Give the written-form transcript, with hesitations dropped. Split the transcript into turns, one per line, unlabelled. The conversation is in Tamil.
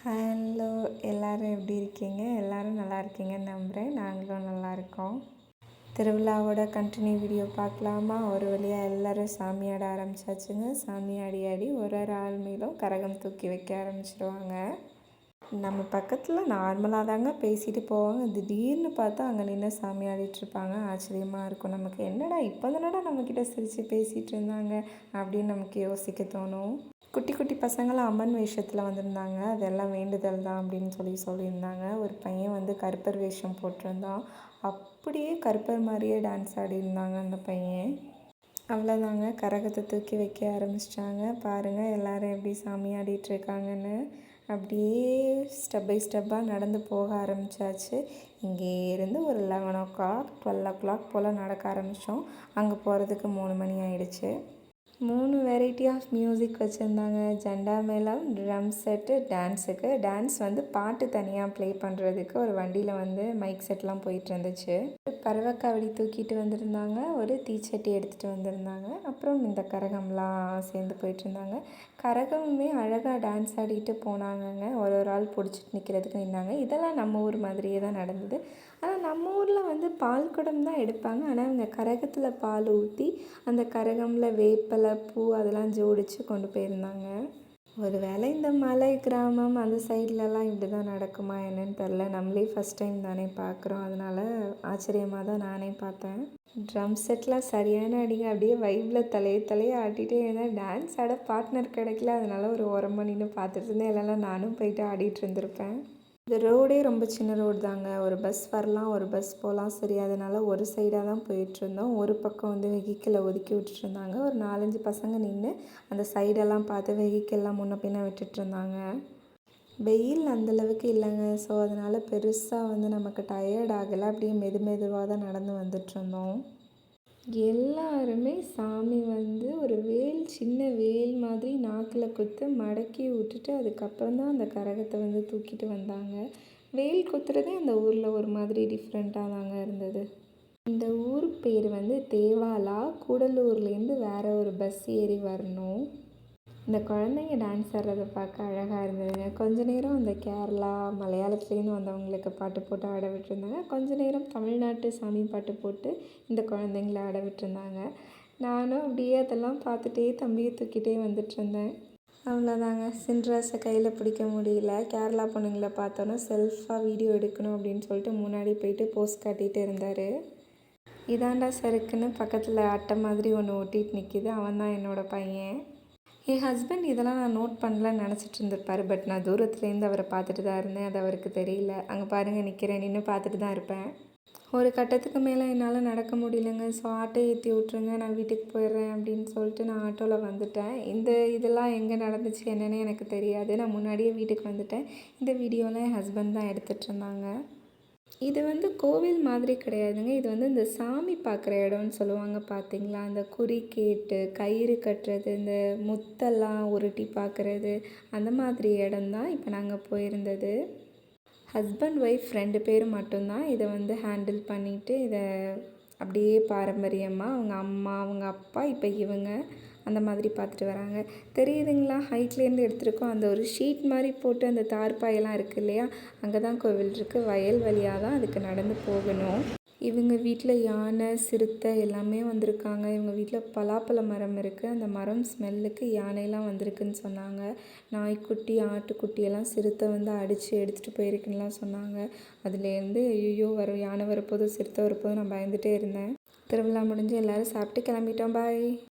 ஹலோ, எல்லோரும் எப்படி இருக்கீங்க? எல்லோரும் நல்லா இருக்கீங்கன்னு நம்புகிறேன். நாங்களும் நல்லா இருக்கோம். திருவிழாவோட கண்டினியூ வீடியோ பார்க்கலாமா? ஒரு வழியாக எல்லோரும் சாமி ஆட ஆரம்பிச்சாச்சுங்க. சாமி ஆடி ஒரு ஆள் மேலும் கரகம் தூக்கி வைக்க ஆரம்பிச்சிடுவாங்க. நம்ம பக்கத்தில் நார்மலாக தாங்க பேசிட்டு போவாங்க. திடீர்னு பார்த்தா அங்கே நின்று சாமி ஆடிட்டுருப்பாங்க. ஆச்சரியமாக இருக்கும். நமக்கு என்னடா இப்போ தானடா நம்மக்கிட்ட சிரித்து பேசிகிட்டு இருந்தாங்க அப்படின்னு நமக்கு யோசிக்க தோணும். குட்டி குட்டி பசங்களாம் அம்மன் வேஷத்தில் வந்திருந்தாங்க. அதெல்லாம் வேண்டுதல் தான் அப்படின்னு சொல்லியிருந்தாங்க. ஒரு பையன் வந்து கருப்பர் வேஷம் போட்டிருந்தான். அப்படியே கருப்பர் மாதிரியே டான்ஸ் ஆடிருந்தாங்க அந்த பையன். அவ்வளோதாங்க, கரகத்தை தூக்கி வைக்க ஆரம்பிச்சிட்டாங்க. பாருங்கள் எல்லோரும் எப்படி சாமி ஆடிட்டுருக்காங்கன்னு. அப்படியே ஸ்டெப் பை ஸ்டெப்பாக நடந்து போக ஆரம்பித்தாச்சு. இங்கேருந்து ஒரு 11 o'clock 12 o'clock போல் நடக்க ஆரம்பித்தோம். அங்கே போகிறதுக்கு 3 மணி ஆயிடுச்சு. 3 வெரைட்டி ஆஃப் மியூசிக் வச்சுருந்தாங்க. ஜெண்டா மேளம், ட்ரம் செட்டு, டான்ஸுக்கு. டான்ஸ் வந்து பாட்டு தனியாக ப்ளே பண்ணுறதுக்கு ஒரு வண்டியில் வந்து மைக் செட்லாம் போயிட்டு இருந்துச்சு. பறவைக்காவடி தூக்கிட்டு வந்திருந்தாங்க. ஒரு தீச்சட்டி எடுத்துகிட்டு வந்திருந்தாங்க. அப்புறம் இந்த கரகம்லாம் சேர்ந்து போயிட்டுருந்தாங்க. கரகமுமே அழகாக டான்ஸ் ஆடிட்டு போனாங்கங்க. ஒரு ஆள் பிடிச்சிட்டு நிற்கிறதுக்கு நின்னாங்க. இதெல்லாம் நம்ம ஊர் மாதிரியே தான் நடந்தது. ஆனால் நம்ம ஊரில் வந்து பால் குடம் தான் எடுப்பாங்க. ஆனால் அவங்க கரகத்தில் பால் ஊற்றி அந்த கரகமில் வேப்பலை பூ அதெல்லாம் ஜோடித்து கொண்டு போயிருந்தாங்க. ஒரு வேளை இந்த மலை கிராமம் அந்த சைட்லலாம் இப்படி தான் நடக்குமா என்னன்னு தெரில. நம்மளே ஃபஸ்ட் டைம் தானே பார்க்குறோம். அதனால் ஆச்சரியமாக தான் நானே பார்த்தேன். ட்ரம் செட்லாம் சரியான அடிங்க. அப்படியே வைப்பில் தலையை ஆட்டிகிட்டே இருந்தேன். டான்ஸ் ஆட பார்ட்னர் கிடைக்கல. அதனால் ஒரு ஓரமாக நின்று பார்த்துட்டு இருந்தேன். இல்லைன்னா நானும் போயிட்டு ஆடிட்டு இருந்திருப்பேன். இந்த ரோடே ரொம்ப சின்ன ரோடு தாங்க. ஒரு பஸ் வரலாம், ஒரு பஸ் போகலாம். சரி, அதனால் ஒரு சைடாக தான் போயிட்டுருந்தோம். ஒரு பக்கம் வந்து வெஹிக்கிளை ஒதுக்கி விட்டுட்டுருந்தாங்க. ஒரு 4-5 பசங்க நின்று அந்த சைடெல்லாம் பார்த்து வெஹிக்கிள்லாம் முன்ன பின்ன விட்டுட்டுருந்தாங்க. வெயில் அந்தளவுக்கு இல்லைங்க. ஸோ அதனால் பெருசாக வந்து நமக்கு டயர்ட் ஆகலை. அப்படியே மெதுவாக தான் நடந்து வந்துட்டுருந்தோம். எல்லாருமே சாமி வந்து ஒரு சின்ன வேல் மாதிரி நாக்கில் குத்து மடக்கி விட்டுட்டு அதுக்கப்புறம் தான் அந்த கரகத்தை வந்து தூக்கிட்டு வந்தாங்க. வேல் குத்துறதே அந்த ஊரில் ஒரு மாதிரி டிஃப்ரெண்ட்டாக தாங்க இருந்தது. இந்த ஊர் பேர் வந்து தேவாலா. கூடலூர்லேருந்து வேறு ஒரு பஸ் ஏறி வரணும். இந்த குழந்தைங்க டான்ஸ் ஆடுறதை பார்க்க அழகாக இருந்ததுங்க. கொஞ்ச நேரம் அந்த கேரளா மலையாளத்துலேருந்து வந்தவங்களுக்கு பாட்டு போட்டு ஆட விட்டுருந்தாங்க. கொஞ்ச நேரம் தமிழ்நாட்டு சாமி பாட்டு போட்டு இந்த குழந்தைங்கள ஆட விட்டுருந்தாங்க. நானும் அப்படியே அதெல்லாம் பார்த்துட்டே தம்பியை தூக்கிட்டே வந்துட்டுருந்தேன். அவ்வளோதாங்க, சின்ராஸை கையில் பிடிக்க முடியல. கேரளா பொண்ணுங்களை பார்த்தோன்னா செல்ஃபாக வீடியோ எடுக்கணும் அப்படின்னு சொல்லிட்டு முன்னாடி போயிட்டு போஸ் காட்டிகிட்டு இருந்தார். இதாண்டா சருக்குன்னு பக்கத்தில் அட்டை மாதிரி ஒன்று ஒட்டிகிட்டு நிற்கிது. அவன் தான் என்னோடய பையன். என் ஹஸ்பண்ட் இதெல்லாம் நான் நோட் பண்ணலன்னு நினச்சிட்டு இருந்திருப்பார். பட் நான் தூரத்துலேருந்து அவரை பார்த்துட்டு தான் இருந்தேன். அது அவருக்கு தெரியல. அங்கே பாருங்கள், நிற்கிறேன், நின்று பார்த்துட்டு தான் இருப்பேன். ஒரு கட்டத்துக்கு மேலே என்னால் நடக்க முடியலைங்க. ஸோ ஆட்டோ ஏற்றி விட்ருங்க, நான் வீட்டுக்கு போயிடுறேன் அப்படின்னு சொல்லிட்டு நான் ஆட்டோவில் வந்துட்டேன். இதெல்லாம் எங்கே நடந்துச்சு என்னென்னு எனக்கு தெரியாது. நான் முன்னாடியே வீட்டுக்கு வந்துட்டேன். இந்த வீடியோலாம் என் ஹஸ்பண்ட் தான் எடுத்துகிட்டு இருந்தாங்க. இது வந்து கோவில் மாதிரி கிடையாதுங்க. இது வந்து இந்த சாமி பார்க்குற இடம்னு சொல்லுவாங்க பார்த்தீங்களா? அந்த குறி கேட்டு கயிறு கட்டுறது, இந்த முத்தெல்லாம் உருட்டி பார்க்குறது, அந்த மாதிரி இடம்தான் இப்போ நாங்கள் போயிருந்தது. ஹஸ்பண்ட் ஒய்ஃப் 2 பேரும் மட்டும்தான் இதை வந்து ஹேண்டில் பண்ணிவிட்டு இதை அப்படியே பாரம்பரியமாக அவங்க அம்மா அவங்க அப்பா இப்போ இவங்க அந்த மாதிரி பார்த்துட்டு வராங்க. தெரியுதுங்களா? ஹைட்லேருந்து எடுத்துருக்கோம். அந்த ஒரு ஷீட் மாதிரி போட்டு அந்த தார்பாயெல்லாம் இருக்குது இல்லையா? அங்கே தான் கோவில் இருக்குது. வயல் வழியாக தான் அதுக்கு நடந்து போகணும். இவங்க வீட்டில் யானை சிறுத்தை எல்லாமே வந்திருக்காங்க. இவங்க வீட்டில் பலாப்பழ மரம் இருக்குது. அந்த மரம் ஸ்மெல்லுக்கு யானைலாம் வந்திருக்குன்னு சொன்னாங்க. நாய்க்குட்டி ஆட்டுக்குட்டியெல்லாம் சிறுத்தை வந்து அடித்து எடுத்துகிட்டு போயிருக்குன்னுலாம் சொன்னாங்க. அதுலேருந்து ஐயோ யானை வரப்போதும் சிறுத்தை வரப்போதும் நான் பயந்துகிட்டே இருந்தேன். திருவிழா முடிஞ்சு எல்லோரும் சாப்பிட்டு கிளம்பிட்டோம். பாய்.